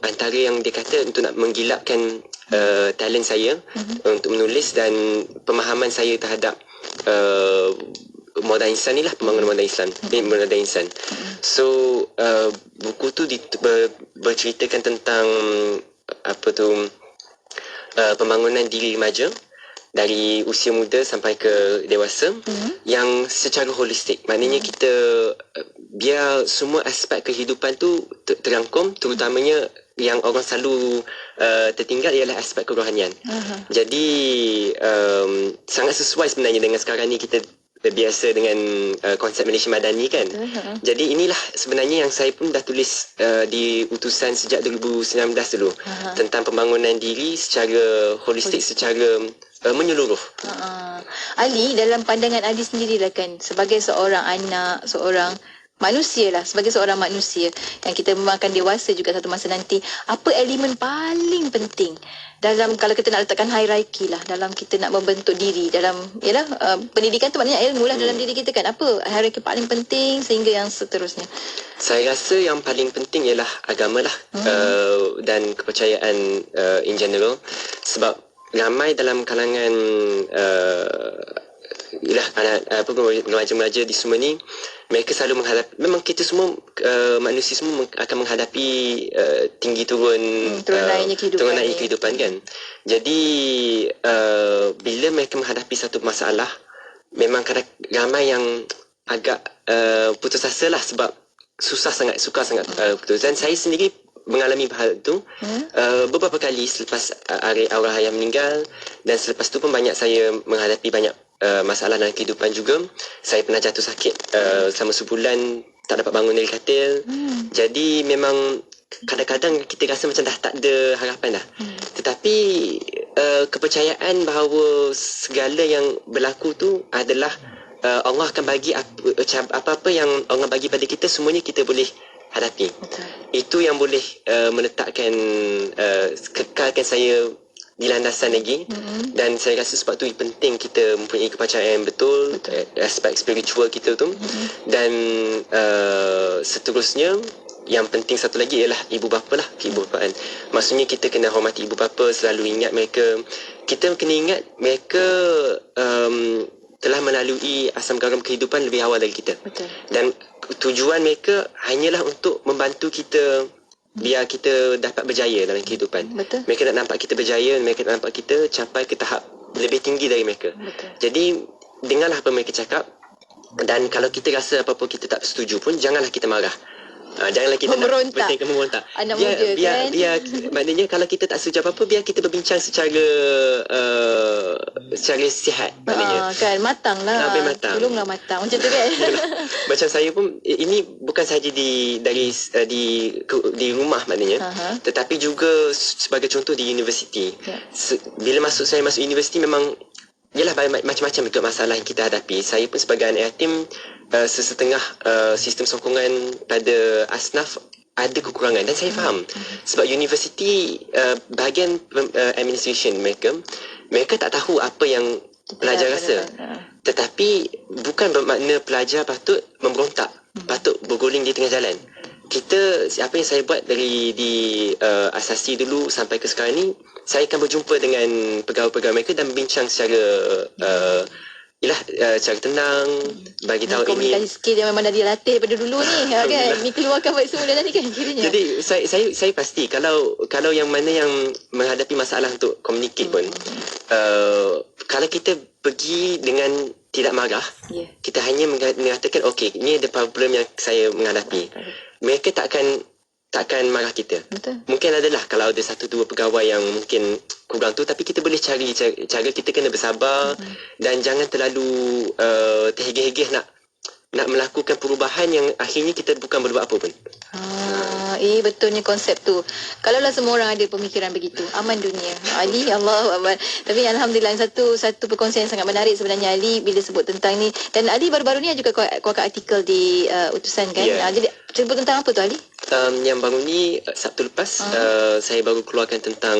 antara yang dia kata untuk nak menggilapkan talent saya untuk menulis dan pemahaman saya terhadap modern Islam ni lah, pembangunan modern Islam, modern Islam. So buku tu berceritakan tentang pembangunan diri remaja dari usia muda sampai ke dewasa yang secara holistik. Maknanya kita biar semua aspek kehidupan tu terangkum, terutamanya yang orang selalu tertinggal ialah aspek kerohanian. Jadi sangat sesuai sebenarnya dengan sekarang ni kita biasa dengan konsep Malaysia Madani kan. Jadi inilah sebenarnya yang saya pun dah tulis di utusan sejak 2019 dulu tentang pembangunan diri secara holistik, secara menyeluruh. Ali, dalam pandangan Ali sendirilah kan, sebagai seorang anak, seorang manusia lah, sebagai seorang manusia yang kita memang akan dewasa juga satu masa nanti, apa elemen paling penting dalam, kalau kita nak letakkan hierarki lah, dalam kita nak membentuk diri dalam, pendidikan tu maknanya ilmu lah dalam diri kita kan, apa hierarki paling penting sehingga yang seterusnya? Saya rasa yang paling penting ialah agama lah, dan kepercayaan in general, sebab ramai dalam kalangan remaja-remaja di semua ni, mereka selalu menghadapi, memang kita semua manusia semua akan menghadapi tinggi turun naik kehidupan kan. Jadi bila mereka menghadapi satu masalah, memang kadang ramai yang agak putus asa lah sebab sukar sangat putus. Dan saya sendiri mengalami hal itu beberapa kali selepas arwah ayah meninggal, dan selepas tu pun banyak saya menghadapi banyak masalah dalam kehidupan juga. Saya pernah jatuh sakit selama sebulan, tak dapat bangun dari katil. Jadi memang kadang-kadang kita rasa macam dah tak ada harapan dah. Tetapi kepercayaan bahawa segala yang berlaku tu adalah Allah akan bagi apa-apa yang Allah bagi pada kita, semuanya kita boleh hadapi. Itu yang boleh meletakkan, kekalkan saya di landasan lagi. Dan saya rasa sebab tu penting kita mempunyai kepercayaan betul. Aspek spiritual kita tu. Dan seterusnya yang penting satu lagi ialah ibu bapa lah, keibubapaan. Maksudnya kita kena hormati ibu bapa, selalu ingat mereka. Kita kena ingat mereka telah melalui asam garam kehidupan lebih awal dari kita. Dan tujuan mereka hanyalah untuk membantu kita biar kita dapat berjaya dalam kehidupan. Mereka nak nampak kita berjaya, mereka nak nampak kita capai ke tahap lebih tinggi dari mereka. Jadi dengarlah apa mereka cakap, dan kalau kita rasa apa-apa kita tak setuju pun, janganlah kita marah. Janganlah kita memerontak. Anak muda kan. Biar maknanya kalau kita tak setuju apa-apa, biar kita berbincang secara sihat, maknanya. Kan matang lah. Tolonglah matang macam tu kan. Macam saya pun ini bukan sahaja di rumah maknanya, tetapi juga sebagai contoh di universiti. Bila saya masuk universiti, memang ialah macam-macam juga masalah yang kita hadapi. Saya pun sebagai anak yatim, sesetengah sistem sokongan pada asnaf ada kekurangan, dan saya faham sebab universiti bahagian administration mereka tak tahu apa yang pelajar rasa. Tetapi bukan bermakna pelajar patut memberontak, patut berguling di tengah jalan. Kita, apa yang saya buat dari asasi dulu sampai ke sekarang ni, saya akan berjumpa dengan pegawai-pegawai mereka dan berbincang secara cara tenang, bagi tahu ini komunikasi skill yang memang dah dia latih daripada dulu ni kan. Ni keluarkan baik semula tadi kan kiranya. Jadi saya pasti kalau yang mana yang menghadapi masalah untuk communicate pun, kalau kita pergi dengan tidak marah, kita hanya mengatakan okey, ini ada problem yang saya menghadapi. Mereka takkan marah kita. Mungkin adalah kalau ada 1-2 pegawai yang mungkin kurang tu, tapi kita boleh cari cara. Kita kena bersabar dan jangan terlalu terhegeh-hegeh nak melakukan perubahan yang akhirnya kita bukan berbuat apa pun. Betulnya konsep tu. Kalaulah semua orang ada pemikiran begitu, aman dunia. Ali, Allah Akbar. Tapi alhamdulillah, satu perkongsian yang sangat menarik sebenarnya Ali bila sebut tentang ni. Dan Ali baru-baru ni juga keluarkan artikel di Utusan kan. Jadi sebut tentang apa tu Ali? Yang baru ni Sabtu lepas saya baru keluarkan tentang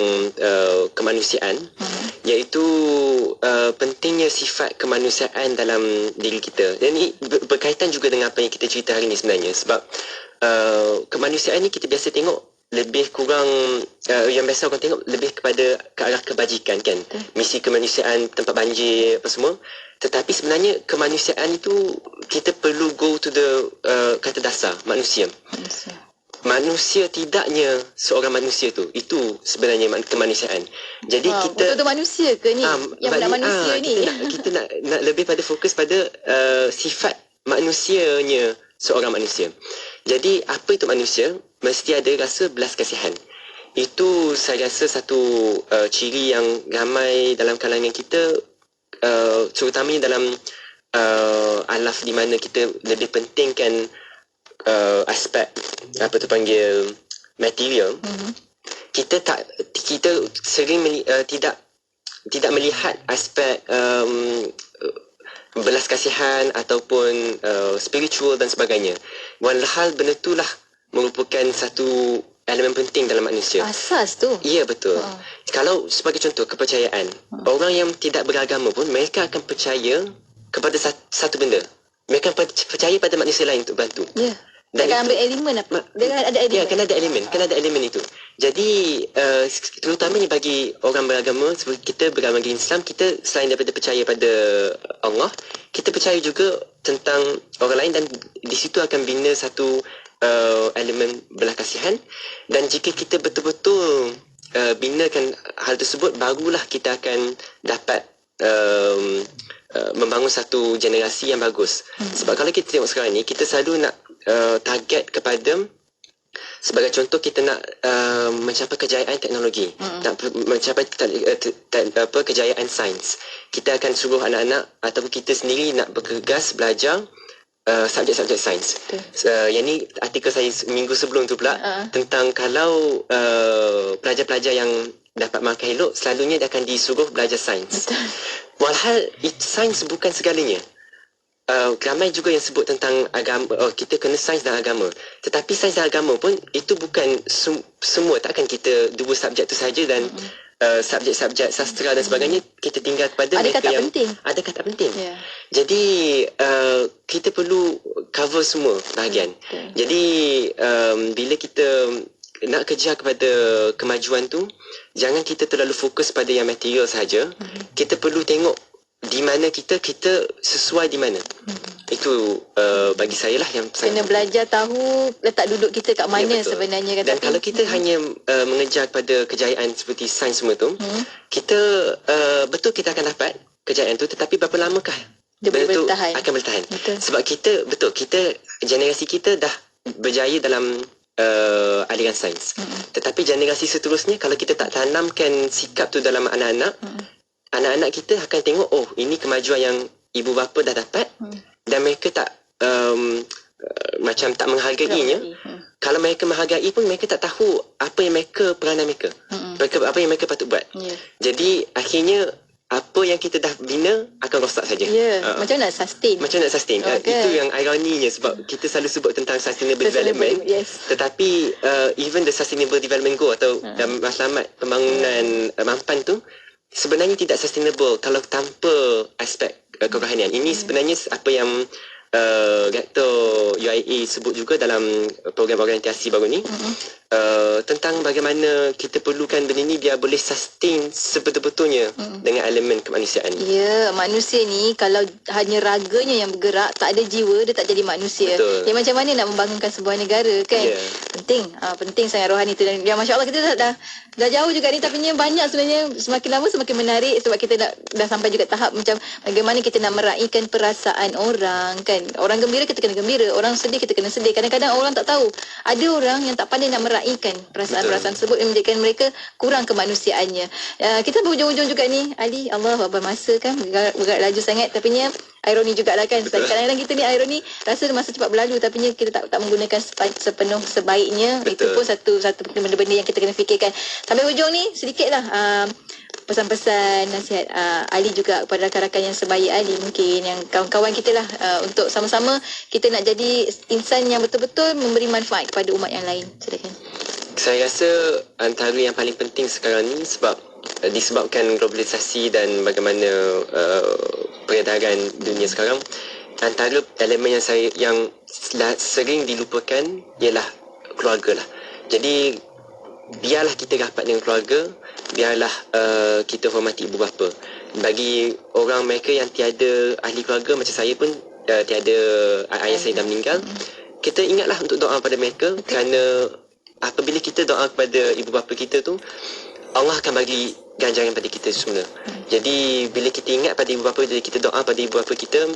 kemanusiaan, iaitu pentingnya sifat kemanusiaan dalam diri kita. Dan ini berkaitan juga dengan apa yang kita cerita hari ni sebenarnya. Sebab kemanusiaan ni kita biasa tengok lebih kurang yang biasa orang tengok lebih kepada ke arah kebajikan kan, misi kemanusiaan, tempat banjir apa semua. Tetapi sebenarnya kemanusiaan itu kita perlu go to the kata dasar manusia. Manusia tidaknya seorang manusia tu, itu sebenarnya kemanusiaan. Jadi kita betul-betul manusia ke ni yang nak manusia ni? Kita nak lebih pada fokus pada sifat manusianya seorang manusia. Jadi apa itu manusia? Mesti ada rasa belas kasihan. Itu saya rasa satu ciri yang ramai dalam kalangan kita, terutamanya dalam alaf di mana kita lebih pentingkan aspek apa tu panggil material. Kita sering tidak melihat aspek belas kasihan ataupun spiritual dan sebagainya. Walhal benda itulah merupakan satu elemen penting dalam manusia. Asas tu. Ya, betul. Kalau sebagai contoh kepercayaan, orang yang tidak beragama pun mereka akan percaya kepada satu benda. Mereka percaya pada manusia lain untuk bantu. Ya. Dan dia akan ambil elemen apa? Dia akan ada elemen. Ya, kena ada elemen itu. Jadi terutamanya bagi orang beragama seperti kita beragama Islam, kita selain daripada percaya pada Allah, kita percaya juga tentang orang lain, dan di situ akan bina satu elemen belas kasihan. Dan jika kita betul-betul binakan hal tersebut, barulah kita akan dapat membangun satu generasi yang bagus. Sebab kalau kita tengok sekarang ni, kita selalu nak target kepada, sebagai contoh, kita nak mencapai kejayaan teknologi, nak mencapai kejayaan sains. Kita akan suruh anak-anak ataupun kita sendiri nak bergegas belajar subjek-subjek sains. Yang ni artikel saya minggu sebelum tu pula tentang kalau pelajar-pelajar yang dapat markah elok, selalunya dia akan disuruh belajar sains. Walhal sains bukan segalanya. Ramai juga yang sebut tentang agama, kita kena sains dan agama. Tetapi sains dan agama pun itu bukan semua. Takkan kita dua subjek tu saja dan subjek-subjek sastra dan sebagainya kita tinggal kepada mereka yang ada kata penting. Jadi kita perlu cover semua bahagian. Jadi bila kita nak kejar kepada kemajuan tu, jangan kita terlalu fokus pada yang material saja. Kita perlu tengok di mana kita sesuai di mana. Itu bagi saya lah yang kena belajar tahu letak duduk kita kat mana sebenarnya. Dan kalau kita hanya mengejar pada kejayaan seperti sains semua tu, kita betul kita akan dapat kejayaan tu, tetapi berapa lamakah dia boleh bertahan? Akan bertahan. Sebab kita generasi kita dah berjaya dalam aliran sains. Tetapi generasi seterusnya, kalau kita tak tanamkan sikap tu dalam anak-anak, anak-anak kita akan tengok, oh, ini kemajuan yang ibu bapa dah dapat, dan mereka tak macam tak menghargainya. Kalau mereka menghargai pun, mereka tak tahu apa yang peranan mereka, apa yang mereka patut buat. Jadi akhirnya apa yang kita dah bina akan rosak saja. Macam nak sustain. Itu yang ironinya, sebab kita selalu sebut tentang sustainable development, tetapi even the sustainable development goal atau matlamat pembangunan mampan tu sebenarnya tidak sustainable kalau tanpa aspek kerohanian. Ini sebenarnya apa yang Rektor UIA sebut juga dalam program orientasi baru ni, tentang bagaimana kita perlukan benda ni biar boleh sustain sebetul-betulnya dengan elemen kemanusiaan. Ya, manusia ni kalau hanya raganya yang bergerak, tak ada jiwa, dia tak jadi manusia. Dia macam mana nak membangunkan sebuah negara kan? Penting sangat rohani tu. Dan ya, Masya Allah, kita dah jauh juga ni, tapi ni banyak sebenarnya. Semakin lama semakin menarik, sebab kita dah sampai juga tahap macam bagaimana kita nak meraihkan perasaan orang kan. Orang gembira kita kena gembira, orang sedih kita kena sedih. Kadang-kadang orang tak tahu, ada orang yang tak pandai nak meraihkan perasaan-perasaan tersebut, yang menjadikan mereka kurang kemanusiaannya. Kita berhujung-hujung juga ni Ali, Allah berapa masa kan bergerak laju sangat. Tapi ironi jugalah kan. Kadang-kadang kita ni ironi rasa masa cepat berlalu, tapi kita tak menggunakan sepenuh sebaiknya. Betul. Itu pun satu benda-benda yang kita kena fikirkan. Sampai hujung ni sedikitlah pesan-pesan nasihat Ali juga kepada rakan-rakan yang sebaya Ali, mungkin yang kawan-kawan kita lah, untuk sama-sama kita nak jadi insan yang betul-betul memberi manfaat kepada umat yang lain. Silakan. Saya rasa antara yang paling penting sekarang ni sebab disebabkan globalisasi dan bagaimana peredaran dunia sekarang, antara elemen yang sering dilupakan ialah keluarga lah. Jadi biarlah kita rapat dengan keluarga, biarlah kita hormati ibu bapa. Bagi orang mereka yang tiada ahli keluarga macam saya pun, tiada ayah saya dah meninggal, kita ingatlah untuk doa pada mereka, kerana apabila kita doa kepada ibu bapa kita tu, Allah akan bagi ganjaran pada kita semula. Jadi bila kita ingat pada ibu bapa, jadi kita doa pada ibu bapa kita,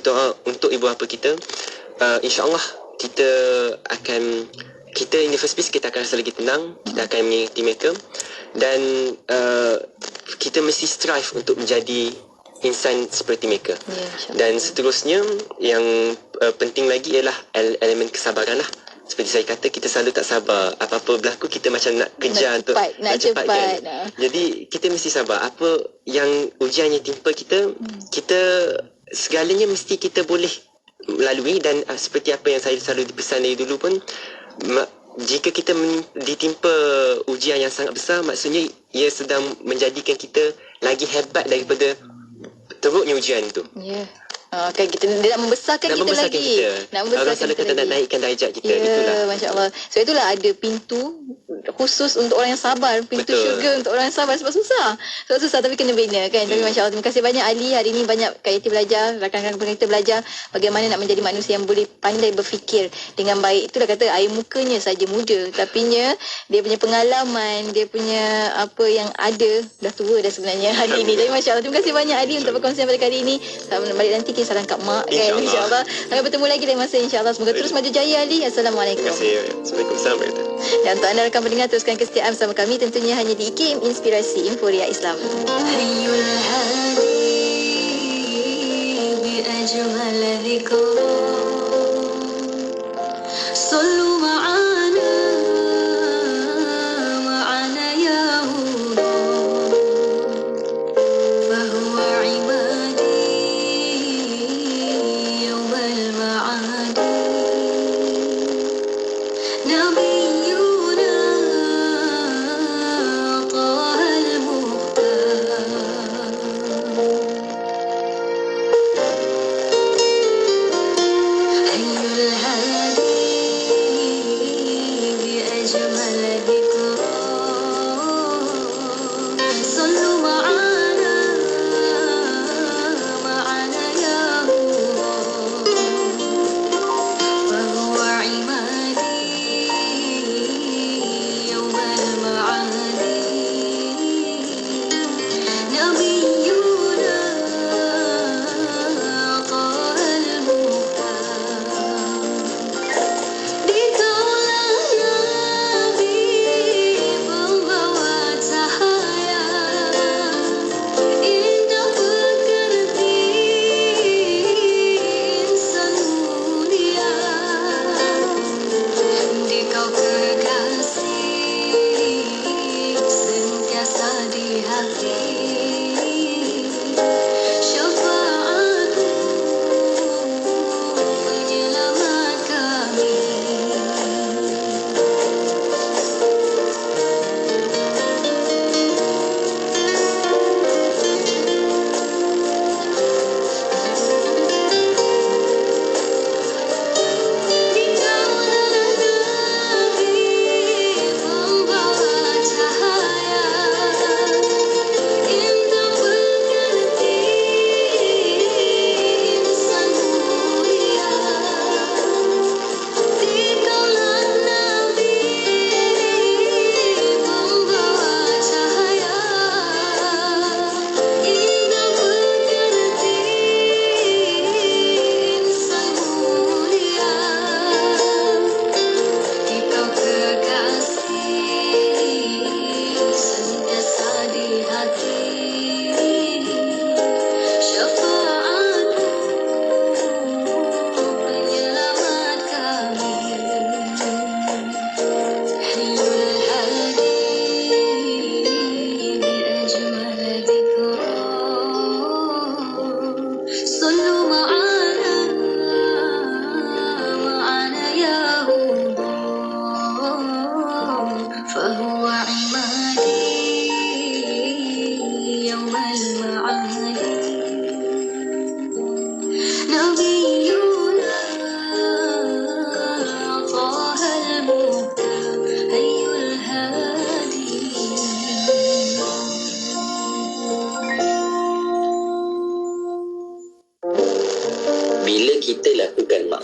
doa untuk ibu bapa kita, insya-Allah kita in the first place kita akan rasa lagi tenang, kita akan mengikuti mereka, dan kita mesti strive untuk menjadi insan seperti mereka. Dan seterusnya yang penting lagi ialah elemen kesabaran lah. Seperti saya kata, kita selalu tak sabar. Apa-apa berlaku kita macam nak kejar nak cepat kan. Jadi kita mesti sabar. Apa yang ujian yang timpa kita, kita segalanya mesti kita boleh melalui. Dan seperti apa yang saya selalu dipesan dari dulu pun, jika kita ditimpa ujian yang sangat besar, maksudnya ia sedang menjadikan kita lagi hebat daripada teruknya ujian itu. Kan kita nak membesarkan kita lagi. Nak membesarkan kita nak naikkan darjat kita. Itulah. Masya-Allah. Sebab itulah ada pintu khusus untuk orang yang sabar, pintu syurga untuk orang yang sabar, sebab susah. Sebab susah tapi kena bina kan. Tapi masya-Allah, terima kasih banyak Ali. Hari ini banyak kita belajar, rakan-rakan kita belajar bagaimana nak menjadi manusia yang boleh pandai berfikir dengan baik. Itulah kata air mukanya saja muda, tapinya dia punya pengalaman, dia punya apa yang ada dah tua dah sebenarnya hari ini. Tapi masya-Allah, terima kasih banyak Ali untuk perkongsian pada kali ini. Sampai balik nanti salam kat mak kan, insya-Allah. Sampai bertemu lagi lain masa, insya-Allah. Semoga terus maju jaya Ali. Assalamualaikum. Terima kasih. Assalamualaikum. Dan untuk anda rakan pendengar, teruskan kesetiaan bersama kami tentunya hanya di IKIM Inspirasi Inforia Islam. Hayyul hadi bi ajmal dhikr sallu ma'ana ya huda fa huwa ibadi yawmal ma'adi nabiyuna tahal muhtar ayyul hadi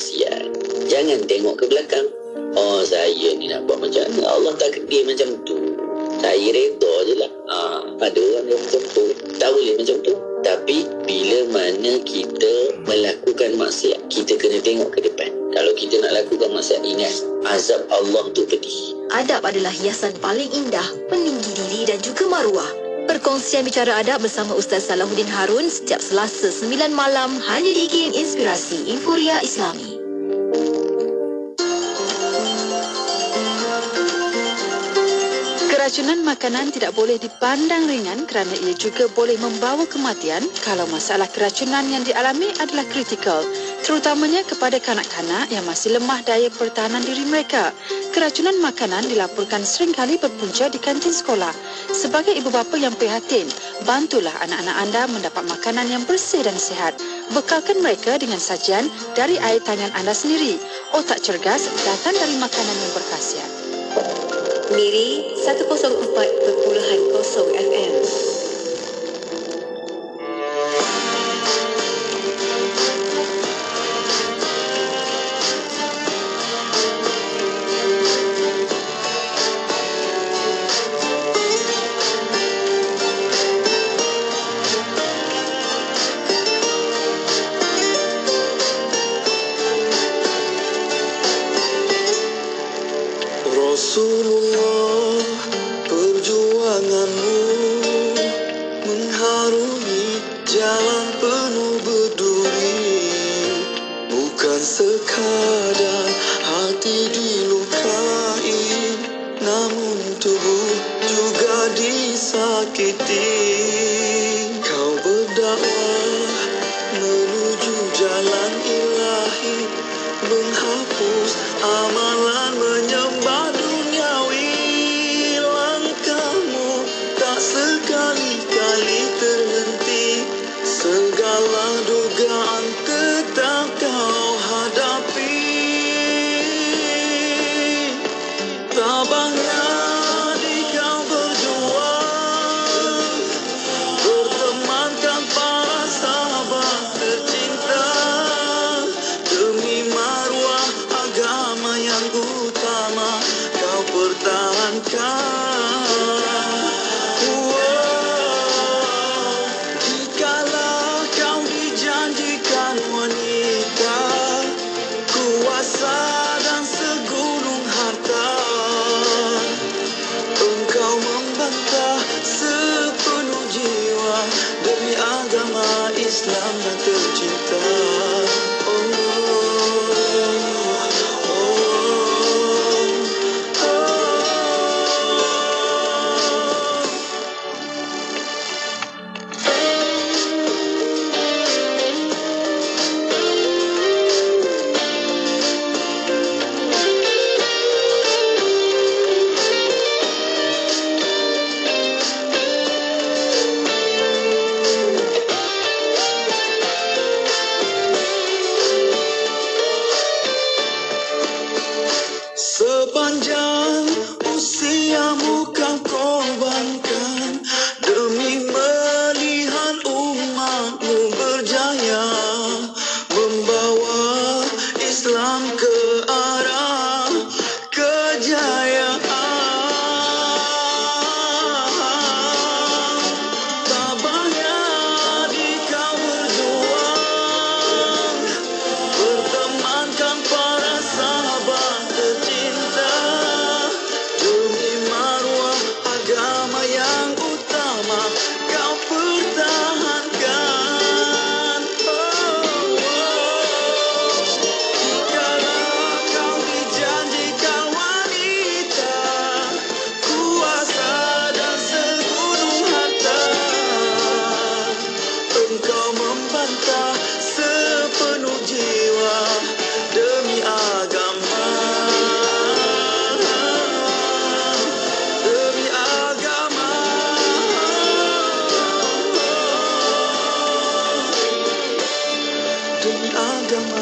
maksiat. Jangan tengok ke belakang. Oh, saya ni nak buat macam mana? Allah takdir dia macam tu. Saya reda je lah. Ada orang yang macam tu. Tak boleh macam tu. Tapi bila mana kita melakukan maksiat, kita kena tengok ke depan. Kalau kita nak lakukan maksiat, ingat azab Allah tu pedih. Adab adalah hiasan paling indah, peninggi diri dan juga maruah. Perkongsian Bicara Adab bersama Ustaz Salahuddin Harun setiap Selasa 9 malam hanya di Game Inspirasi Inforia Islami. Keracunan makanan tidak boleh dipandang ringan kerana ia juga boleh membawa kematian kalau masalah keracunan yang dialami adalah kritikal, terutamanya kepada kanak-kanak yang masih lemah daya pertahanan diri mereka. Keracunan makanan dilaporkan seringkali berpunca di kantin sekolah. Sebagai ibu bapa yang prihatin, bantulah anak-anak anda mendapat makanan yang bersih dan sihat. Bekalkan mereka dengan sajian dari air tangan anda sendiri. Otak cergas datang dari makanan yang berkhasiat. Miri 104.0 FM. Rasulullah, perjuanganmu mengharungi jalan penuh berduri. Bukan sekadar hati dilukai, namun tubuh juga disakiti. Kau berdakwah menuju jalan ilahi, menghapus amalan menyembah duniawi. Langkahmu tak sekali-kali terhenti, segala dugaan tetap kau hadapi. Tabahnya di kau berjuang, bertemankan para sahabat tercinta, demi maruah agama yang utama kau pertahankan. Dikala kau dijanjikan wanita, kuasa dan segunung harta, engkau membantah sepenuh jiwa demi agama Islam yang tercinta. Sepanjang usiamu kau korbankan demi melihat umatmu berjaya, membawa Islam ke arah kejayaan. Tabahnya di kau berjuang, bertemankan para sahabat tercinta, demi maruah agama yang utama kau pertahankan. Dikala kau dijanjikan wanita, kuasa dan segunung harta, engkau membantah sepenuh jiwa demi agama, demi agama, demi agama.